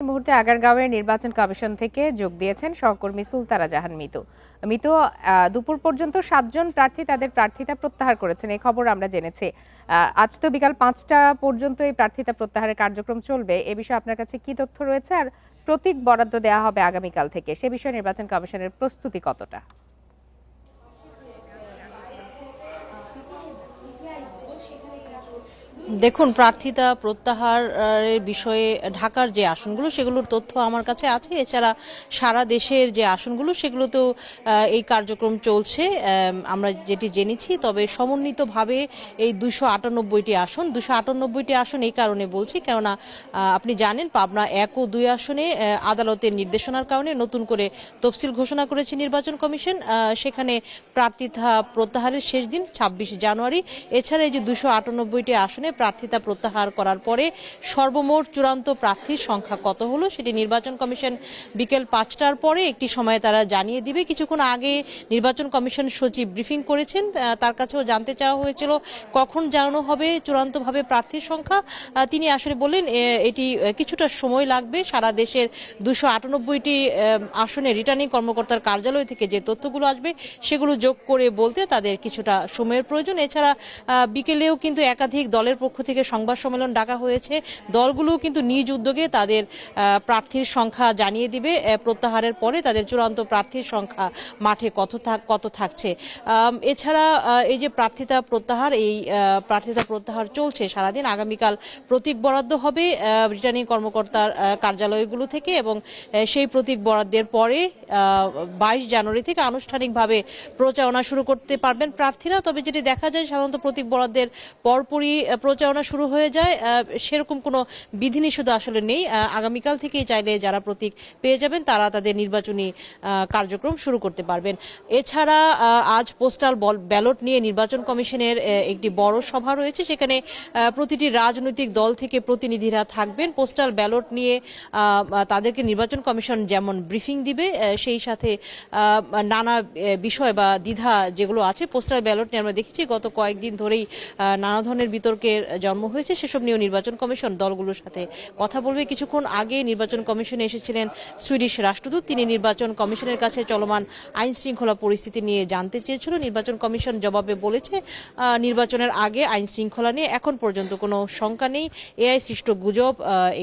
মুহূর্তে আগারগাঁওয়ের নির্বাচন কমিশন থেকে যোগ দিয়েছেন সহকর্মী সুলতানা জাহান মিতু। মিতু, দুপুর পর্যন্ত 7 জন প্রার্থী তাদের প্রার্থিতা প্রত্যাহার করেছেন, এই খবর আমরা জেনেছি। আজ তো বিকাল 5টা পর্যন্ত এই প্রার্থিতা প্রত্যাহারের কার্যক্রম চলবে। এ বিষয়ে আপনার কাছে কি তথ্য রয়েছে, আর প্রতীক বরাদ্দ দেওয়া হবে আগামীকাল থেকে, সে বিষয়ে নির্বাচন কমিশনের প্রস্তুতি কতটা? দেখুন, প্রার্থিতা প্রত্যাহারের বিষয়ে ঢাকার যে আসনগুলো সেগুলোর তথ্য আমার কাছে আছে। এছাড়া সারা দেশের যে আসনগুলো সেগুলোতেও এই কার্যক্রম চলছে আমরা যেটি জেনেছি। তবে সমন্বিতভাবে এই 298টি আসন 298টি আসন এই কারণে বলছি, কেননা আপনি জানেন পাবনা 1 ও 2 আসনে আদালতের নির্দেশনার কারণে নতুন করে তফসিল ঘোষণা করেছে নির্বাচন কমিশন। সেখানে প্রার্থিতা প্রত্যাহারের শেষ দিন 26 জানুয়ারি। এছাড়া এই যে 298টি আসনে প্রার্থিতা প্রত্যাহার করার পরে সর্বমোট চূড়ান্ত প্রার্থীর সংখ্যা কত হলো সেটি নির্বাচন কমিশন বিকেল 5টার পরে একটি সময়ে তারা জানিয়ে দিবে। কিছুক্ষণ আগে নির্বাচন কমিশন সচিব ব্রিফিং করেছেন, তার কাছেও জানতে চাওয়া হয়েছিল কখন জানানো হবে চূড়ান্তভাবে প্রার্থীর সংখ্যা। তিনি আসলে বললেন এটি কিছুটা সময় লাগবে। সারা দেশের 298টি আসনে রিটার্নিং কর্মকর্তার কার্যালয় থেকে যে তথ্যগুলো আসবে সেগুলো যোগ করে বলতে তাদের কিছুটা সময়ের প্রয়োজন। এছাড়া বিকেলেও কিন্তু একাধিক দলের পক্ষ থেকে সংবাদ সম্মেলন ডাকা হয়েছে। দলগুলো কিন্তু নিজ উদ্যোগে তাদের প্রার্থীর সংখ্যা জানিয়ে দিবে প্রত্যাহারের পরে তাদের চূড়ান্ত প্রার্থীর সংখ্যা মাঠে কত থাকছে। এছাড়া এই যে প্রার্থিতা প্রত্যাহার চলছে সারাদিন। আগামীকাল প্রতীক বরাদ্দ হবে রিটার্নিং কর্মকর্তার কার্যালয়গুলো থেকে, এবং সেই প্রতীক বরাদ্দের পরে 22 জানুয়ারি থেকে আনুষ্ঠানিকভাবে প্রচারণা শুরু করতে পারবেন প্রার্থীরা। তবে যেটি দেখা যায় সাধারণত প্রতীক বরাদ্দের পরপরই প্রচারণা শুরু হয়ে যায়, সেরকম কোনো বিধিনিষেধ আসলে নেই। আগামীকাল থেকেই চাইলে যারা প্রতীক পেয়ে যাবেন তারা তাদের নির্বাচনী কার্যক্রম শুরু করতে পারবেন। এছাড়া আজ পোস্টাল ব্যালট নিয়ে নির্বাচন কমিশনের একটি বড় সভা রয়েছে। সেখানে প্রতিটি রাজনৈতিক দল থেকে প্রতিনিধিরা থাকবেন। পোস্টাল ব্যালট নিয়ে তাদেরকে নির্বাচন কমিশন যেমন ব্রিফিং দিবে, সেই সাথে নানা বিষয় বা দ্বিধা যেগুলো আছে পোস্টাল ব্যালট নিয়ে আমরা দেখেছি গত কয়েকদিন ধরেই নানা ধরনের বিতর্কের জন্ম হয়েছে, সেসব নিয়েও নির্বাচন কমিশন দলগুলোর সাথে কথা বলবে। কিছুক্ষণ আগে নির্বাচন কমিশনে এসেছিলেন সুইডিশ রাষ্ট্রদূত। তিনি নির্বাচন কমিশনের কাছে চলমান আইন শৃঙ্খলা পরিস্থিতি নিয়ে জানতে চেয়েছিল। নির্বাচন কমিশন জবাবে বলেছে নির্বাচনের আগে আইন শৃঙ্খলা নিয়ে এখন পর্যন্ত কোনো শঙ্কা নেই। এআই সৃষ্ট গুজব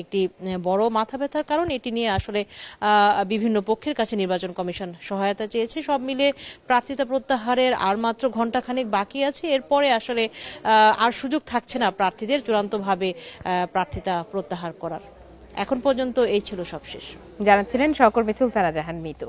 একটি বড় মাথা ব্যথার কারণ। এটি নিয়ে আসলে বিভিন্ন পক্ষের কাছে নির্বাচন কমিশন সহায়তা চেয়েছে। সব মিলে প্রার্থিতা প্রত্যাহারের আর মাত্র ঘণ্টাখানেক বাকি আছে। এরপরে আসলে আর সুযোগ থাকছে না প্রার্থীদের চূড়ান্তভাবে প্রার্থিতা প্রত্যাহার করার। এখন পর্যন্ত এই ছিল সবশেষ। জানাচ্ছিলেন সহকর্মী সুলতানা জাহান মিতু।